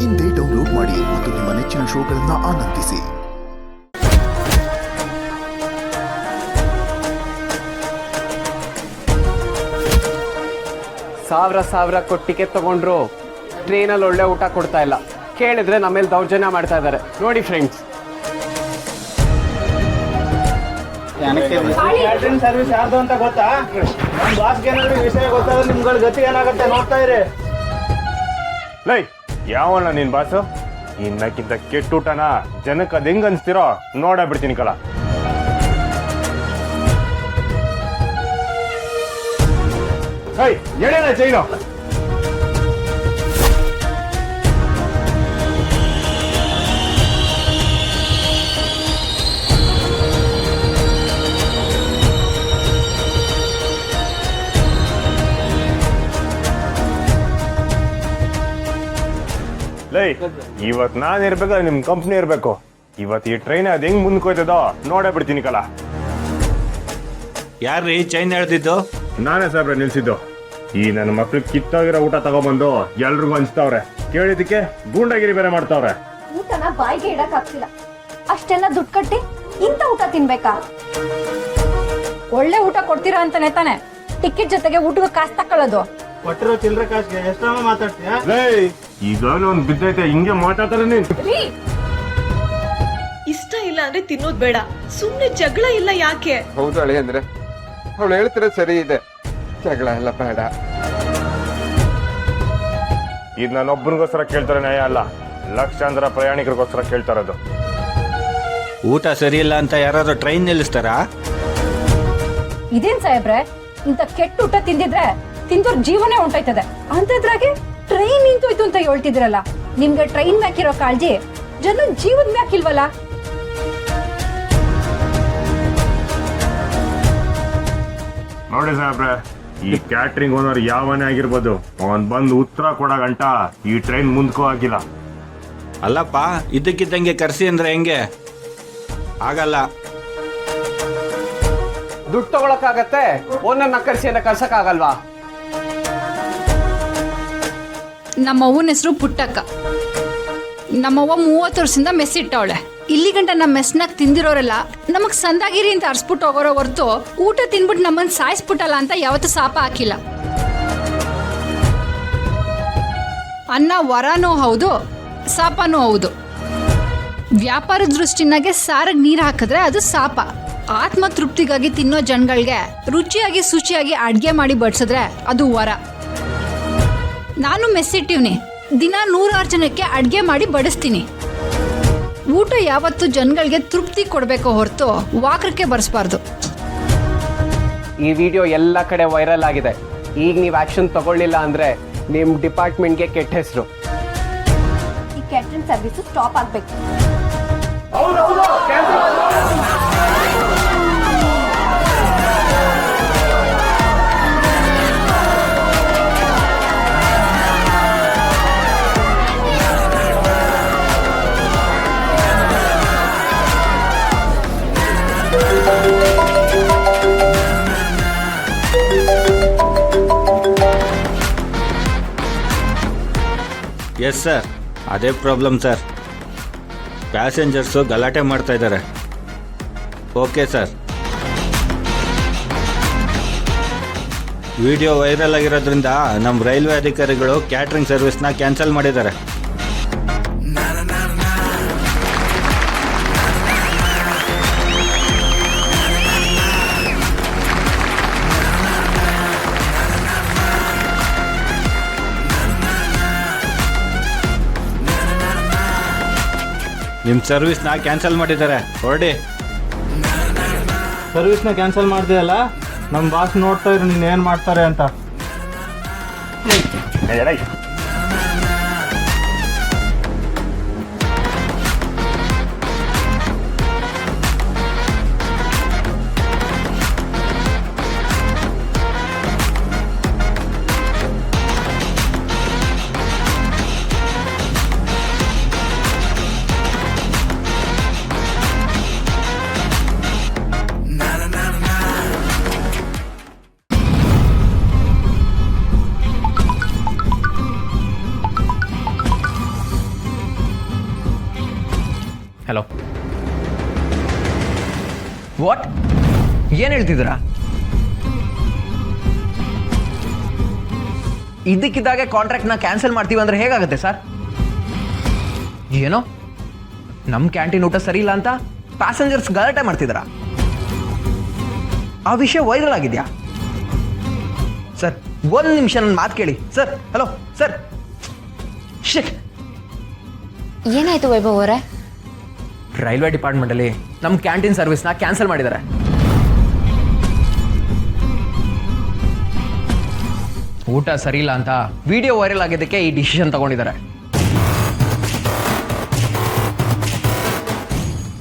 ಇಂದೇ ಡೌನ್ಲೋಡ್ ಮಾಡಿ ಮತ್ತು ನಿಮ್ಮ ನೆಚ್ಚಿನ ಶೋಗಳನ್ನು ಆನಂದಿಸಿ. ಸಾವಿರ ಕೊಟ್ಟು ಟಿಕೆಟ್ ತಗೊಂಡ್ರು ಟ್ರೈನಲ್ಲಿ ಒಳ್ಳೆ ಊಟ ಕೊಡ್ತಾ ಇಲ್ಲ. ಕೇಳಿದ್ರೆ ನಮ್ಮೇಲೆ ದೌರ್ಜನ್ಯ ಮಾಡ್ತಾ ಇದ್ದಾರೆ ನೋಡಿ ಫ್ರೆಂಡ್ಸ್. ಕ್ಯಾಟರಿಂಗ್ ಸರ್ವಿಸ್ ಯಾರ್ದು ಅಂತ ಗೊತ್ತಾ? ನಮ್ಮ ಬಾಸ್ಗೆ ಏನಾದ್ರು ವಿಷಯ ಗೊತ್ತಾದ್ರೆ ನಿಮ್ಗಳ ಗತಿ ಏನಾಗುತ್ತೆ ನೋಡ್ತಾ ಇರಿ. ಲೈ ಯಾವಣ್ಣ ನಿನ್ ಬಾಸು? ಇನ್ನಕ್ಕಿಂತ ಕೆಟ್ಟ ಊಟನ ಜನಕ್ಕೆ ಅದ್ ಹೆಂಗ್ ಅನ್ಸ್ತಿರೋ ನೋಡ ಬಿಡ್ತೀನಿ ಕಲ. ಎಳೆನ ಚೈನು ಲೈ ಇವತ್ ನಾನ್ ಇರ್ಬೇಕು ನಿಮ್ ಕಂಪ್ನಿ ಇರ್ಬೇಕು. ಇವತ್ ಈ ಟ್ರೈನ್ ಅದ್ ಹೆಂಗ್ ಮುಂದಕ್ಕೆ ಹೋಯ್ತದೋ ನೋಡೇ ಬಿಡ್ತೀನಿ ಕಲ. ಯಾರ್ರೀ ಚೈನ್ ಹೇಳ್ತಿದ್ದು? ನಾನೇ ಸಾಬ್ರೆ ನಿಲ್ಸಿದ್ದು. ಈ ನನ್ನ ಮಕ್ಳಿಗೆ ಕಿತ್ತೋಗಿರೋ ಊಟ ತಗೊಂಬಂದು ಎಲ್ರಿಗೂ ಹಂಚ್ತಾವ್ರೆ. ಕೇಳಿದಕ್ಕೆ ಗೂಂಡಾಗಿರಿ ಬೇರೆ ಮಾಡ್ತಾವ್ರೆ. ಊಟನ ಬಾಯಿಗೆ ಇಡಕ್ ಆಗ್ತಿಲ್ಲ. ಅಷ್ಟೆಲ್ಲ ದುಡ್ಡು ಕಟ್ಟಿ ಇಂಥ ಊಟ ತಿನ್ಬೇಕಾ? ಒಳ್ಳೆ ಊಟ ಕೊಡ್ತೀರಾ ಅಂತಾನೆ ತಾನೆ ಟಿಕೆಟ್ ಜೊತೆಗೆ ಊಟದ ಕಾಸು ತಕೊಳ್ಳೋದು. ಕೊಟ್ಟಿರೋ ಚಿಲ್ಲರೆ ಕಾಸಿಗೆ ಎಷ್ಟೋ ಮಾತಾಡ್ತೀಯಾ? ಈಗಾಗಲೇ ಒಂದ್ ಬಿದ್ದೈತೆ ಹಿಂಗೆ ಮಾತಾಡ್ತಾರೆ ನೀನ್. ಇಷ್ಟ ಇಲ್ಲ ಅಂದ್ರೆ ತಿನ್ನೋದ್ ಬೇಡ, ಸುಮ್ನೆ ಜಗಳ ಇಲ್ಲ ಯಾಕೆ? ಹೌದು ಅಳಿ ಅಂದ್ರೆ ಅವಳು ಹೇಳ್ತಿರೋ ಸರಿ ಇದೆ, ಜಗಳ ಎಲ್ಲ ಬೇಡ. ಇದು ನಾನೊಬ್ಬನಿಗೋಸ್ಕರ ಕೇಳ್ತಾರೆ ನ್ಯಾಯ ಅಲ್ಲ, ಲಕ್ಷಾಂತರ ಪ್ರಯಾಣಿಕರಿಗೋಸ್ಕರ ಕೇಳ್ತಾರದು. ಊಟ ಸರಿ ಇಲ್ಲ ಅಂತ ಯಾರಾದ್ರೂ ಟ್ರೈನ್ ನಿಲ್ಲಿಸ್ತಾರಾ? ಇದೇನ್ ಸಾಹೇಬ್ರೆ, ಇಂಥ ಕೆಟ್ಟ ಊಟ ತಿಂದಿದ್ರೆ ತಿಂದೋರ್ ಜೀವನೇ ಹೊಂಟೋಯ್ತದೆ ಅಂತದ್ರಾಗೆ ಟ್ರೈನ್ ನಿಂತೋಯ್ತು ಅಂತ ಹೇಳ್ತಿದ್ರಲ್ಲ. ನಿಮ್ಗೆ ಟ್ರೈನ್ ಮ್ಯಾಕಿರೋ ಕಾಳಜಿ ಜನ ಜೀವದ ಮ್ಯಾಕಿಲ್ವಲ್ಲ? ನೋಡಿ ಸಾಹೇಬ್ರೆ, ಈ ಕ್ಯಾಟ್ರಿಂಗ್ ಓನರ್ ಯಾವನೇ ಆಗಿರ್ಬೋದು, ಅವನ್ ಬಂದು ಉತ್ತರ ಕೊಡೋ ಗಂಟ ಈ ಟ್ರೈನ್ ಮುಂದಕ್ಕೂ ಆಗಿಲ್ಲ. ಅಲ್ಲಪ್ಪ, ಇದ್ದಕ್ಕಿದ್ದಂಗೆ ಕರ್ಸಿ ಅಂದ್ರೆ ಹೆಂಗೆ? ಆಗಲ್ಲ. ದುಡ್ಡು ತಗೊಳಕ್ಕಾಗತ್ತೆ, ಓನರ್ನ ಕರ್ಸಿ ಕರ್ಸಕ್ಕಾಗಲ್ವಾ? ನಮ್ಮ ಅವ್ವನ ಹೆಸರು ಪುಟ್ಟಕ್ಕ. ನಮ್ಮವ್ವ 30 ವರ್ಷದಿಂದ ಮೆಸ್ ಇಟ್ಟವಳೆ. ಇಲ್ಲಿ ಗಂಟ ನಮ್ಮ ಮೆಸ್ನಾಗ ತಿಂದಿರೋರೆಲ್ಲ ನಮಗ್ ಸಂದಾಗಿರಿ ಅಂತ ಅರ್ಸ್ಬಿಟ್ಟು ಹೋಗೋರೋ ಹೊರ್ತು ಊಟ ತಿನ್ಬಿಟ್ಟು ನಮ್ಮನ್ನ ಸಾಯಿಸ್ಬಿಟ್ಟಲ್ಲ ಅಂತ ಯಾವತ್ತೂ ಶಾಪ ಹಾಕಿಲ್ಲ. ಅನ್ನ ವರನೂ ಹೌದು, ಶಾಪನೂ ಹೌದು. ವ್ಯಾಪಾರ ದೃಷ್ಟಿನಾಗೆ ಸಾರಿಗೆ ನೀರು ಹಾಕಿದ್ರೆ ಅದು ಶಾಪ. ಆತ್ಮ ತೃಪ್ತಿಗಾಗಿ ತಿನ್ನೋ ಜನಗಳಿಗೆ ರುಚಿಯಾಗಿ ಶುಚಿಯಾಗಿ ಅಡ್ಗೆ ಮಾಡಿ ಬಡಿಸಿದ್ರೆ ಅದು ವರ. ನಾನು ಮೆಸ್ಸಿಟ್ಟಿವ್ನಿ, ದಿನ 100 ಜನಕ್ಕೆ ಅಡ್ಗೆ ಮಾಡಿ ಬಡಿಸ್ತೀನಿ. ಊಟ ಯಾವತ್ತು ಜನಗಳಿಗೆ ತೃಪ್ತಿ ಕೊಡಬೇಕು ಹೊರತು ವಾಕ್ರಕ್ಕೆ ಬರ್ಸ್ಬಾರ್ದು. ಈ ವಿಡಿಯೋ ಎಲ್ಲ ಕಡೆ ವೈರಲ್ ಆಗಿದೆ. ಈಗ ನೀವು ಆಕ್ಷನ್ ತಗೊಳ್ಳಿಲ್ಲ ಅಂದ್ರೆ ನಿಮ್ ಡಿಪಾರ್ಟ್ಮೆಂಟ್ಗೆ ಕೆಟ್ಟ ಹೆಸರು. ಈ ಕ್ಯಾಟರಿಂಗ್ ಸರ್ವಿಸ್ ಸ್ಟಾಪ್ ಆಗ್ಬೇಕು. ಎಸ್ ಸರ್, ಅದೇ ಪ್ರಾಬ್ಲಮ್ ಸರ್. ಪ್ಯಾಸೆಂಜರ್ಸು ಗಲಾಟೆ ಮಾಡ್ತಾ ಇದ್ದಾರೆ. Okay sir. ವಿಡಿಯೋ ವೈರಲ್ ಆಗಿರೋದ್ರಿಂದ ನಮ್ಮ ರೈಲ್ವೆ ಅಧಿಕಾರಿಗಳು ಕ್ಯಾಟ್ರಿಂಗ್ ಸರ್ವಿಸ್ನ ಕ್ಯಾನ್ಸಲ್ ಮಾಡಿದ್ದಾರೆ. ನಿಮ್ಮ ಸರ್ವಿಸ್ನ ಕ್ಯಾನ್ಸಲ್ ಮಾಡಿದ್ದಾರೆ, ಹೊರಡಿ. ಸರ್ವಿಸ್ನ ಕ್ಯಾನ್ಸಲ್ ಮಾಡ್ದೆಯಲ್ಲ, ನಮ್ಮ ಬಾಸ್ ನೋಡ್ತಾ ಇರು ನೀನು ಏನು ಮಾಡ್ತಾರೆ ಅಂತ. ಹಲೋ. ವಾಟ್? ಏನು ಹೇಳ್ತಿದ್ದೀರಾ? ಇದಕ್ಕಿದ್ದಾಗೆ ಕಾಂಟ್ರಾಕ್ಟ್ನ ಕ್ಯಾನ್ಸಲ್ ಮಾಡ್ತೀವಿ ಅಂದರೆ ಹೇಗಾಗುತ್ತೆ ಸರ್? ಏನೋ ನಮ್ಮ ಕ್ಯಾಂಟೀನ್ ಊಟ ಸರಿ ಇಲ್ಲ ಅಂತ ಪ್ಯಾಸೆಂಜರ್ಸ್ ಗಲಾಟೆ ಮಾಡ್ತಿದ್ದಾರಾ? ಆ ವಿಷಯ ವೈರಲ್ ಆಗಿದೆಯಾ ಸರ್? ಒಂದು ನಿಮಿಷ ನನ್ನ ಮಾತು ಕೇಳಿ ಸರ್. Hello sir. ಶಿಟ್. ಏನಾಯ್ತು ವೈಭವ್ ಅವರೇ? ರೈಲ್ವೆ ಡಿಪಾರ್ಟ್ಮೆಂಟಲ್ಲಿ ನಮ್ಮ ಕ್ಯಾಂಟೀನ್ ಸರ್ವಿಸ್ನ ಕ್ಯಾನ್ಸಲ್ ಮಾಡಿದ್ದಾರೆ. ಊಟ ಸರಿ ಇಲ್ಲ ಅಂತ ವಿಡಿಯೋ ವೈರಲ್ ಆಗಿದ್ದಕ್ಕೆ ಈ ಡಿಸಿಷನ್ ತಗೊಂಡಿದ್ದಾರೆ.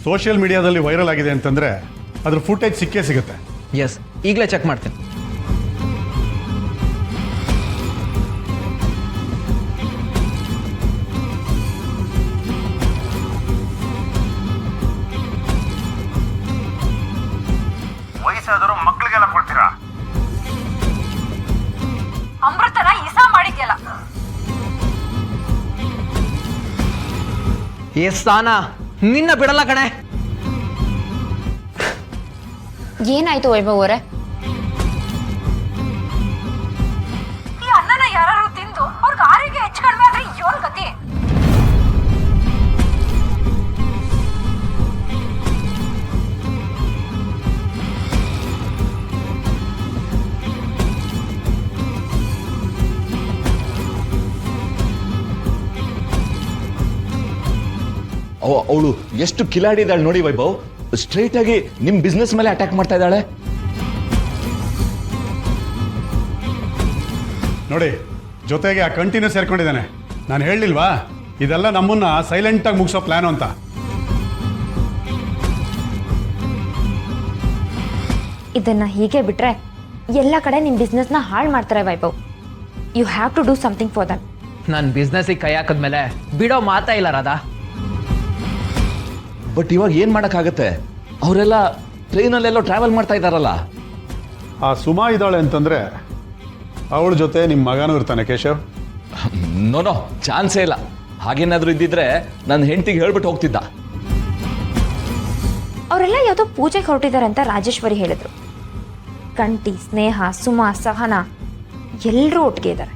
ಸೋಷಿಯಲ್ ಮೀಡಿಯಾದಲ್ಲಿ ವೈರಲ್ ಆಗಿದೆ ಅಂತಂದ್ರೆ ಅದ್ರ ಫುಟೇಜ್ ಸಿಕ್ಕೇ ಸಿಗುತ್ತೆ. ಎಸ್, ಈಗಲೇ ಚೆಕ್ ಮಾಡ್ತೀನಿ. ವಯಸ್ಸಾದರೂ ಮಕ್ಕಳಿಗೆಲ್ಲ ಕೊಡ್ತೀರಾ? ಅಮೃತನ ಇಸ ಮಾಡಿದ್ಯಲ್ಲ. ಏ ಸ್ಥಾನ, ನಿನ್ನ ಬಿಡಲ್ಲ ಕಣೆ. ಏನಾಯ್ತು ವೈಭವ್ ಅವರೇ? ಈ ಅನ್ನನ ಯಾರು ತಿಂದು ಅವ್ರಿಗೆ ಆರೋಗ್ಯ ಹೆಚ್ಚು ಕಡಿಮೆ ಆದ್ರೆ ಏನ್ ಗತಿ? ಅವಳು ಎಷ್ಟು ಕಿಲಾಡಿ ಇದ್ದಾಳೆ ನೋಡಿ ವೈಭವ್. ಸ್ಟ್ರೈಟ್ ಆಗಿ ನಿಮ್ ಬಿಸ್ನೆಸ್ ಮೇಲೆ ಅಟ್ಯಾಕ್ ಮಾಡ್ತಾ ಇದ್ದಾಳೆ ನೋಡಿ. ಜೊತೆಗೆ ಆ ಕಂಟಿನ್ಯೂ ಸೇರ್ಕೊಂಡಿದ್ದಾನೆ. ನಾನು ಹೇಳಿಲ್ವಾ ಇದೆಲ್ಲ ನಮ್ಮನ್ನ ಸೈಲೆಂಟ್ ಆಗಿ ಮುಗಿಸೋ ಪ್ಲಾನ್ ಅಂತ. ಇದನ್ನ ಹೀಗೆ ಬಿಟ್ರೆ ಎಲ್ಲ ಕಡೆ ನಿಮ್ ಬಿಸ್ನೆಸ್ನ ಹಾಳು ಮಾಡ್ತಾರೆ Vaibhav. You have to do something for them. ನನ್ನ ಬಿಸ್ನೆಸ್ಸಿಗೆ ಕೈ ಹಾಕಿದ್ಮೇಲೆ ಬಿಡೋ ಮಾತಾ ಇಲ್ಲ ರಾಧಾ. ಬಟ್ ಇವಾಗ ಏನ್ ಮಾಡಕ್ಕಾಗತ್ತೆ? ಅವರೆಲ್ಲ ಟ್ರೈನಲ್ಲೆಲ್ಲೋ ಟ್ರಾವೆಲ್ ಮಾಡ್ತಾ ಇದ್ದಾರಲ್ಲ. ಆ ಸುಮಾ ಇದ್ದಾಳೆ ಅಂತಂದ್ರೆ ಅವಳ ಜೊತೆ ನಿಮ್ಮ ಮಗನೂ ಇರ್ತಾನೆ ಕೇಶವ್. ನೋ ಚಾನ್ಸೇ ಇಲ್ಲ. ಹಾಗೇನಾದ್ರೂ ಇದ್ದಿದ್ರೆ ನನ್ನ ಹೆಂಡತಿಗೆ ಹೇಳ್ಬಿಟ್ಟು ಹೋಗ್ತಿದ್ದ. ಅವರೆಲ್ಲ ಯಾವುದೋ ಪೂಜೆಗೆ ಹೊರಟಿದ್ದಾರೆ ಅಂತ ರಾಜೇಶ್ವರಿ ಹೇಳಿದ್ರು. ಕಂಟಿ, ಸ್ನೇಹ, ಸುಮಾ, ಸಹನಾ ಎಲ್ಲರೂ ಒಟ್ಟಿಗೆ ಇದ್ದಾರೆ.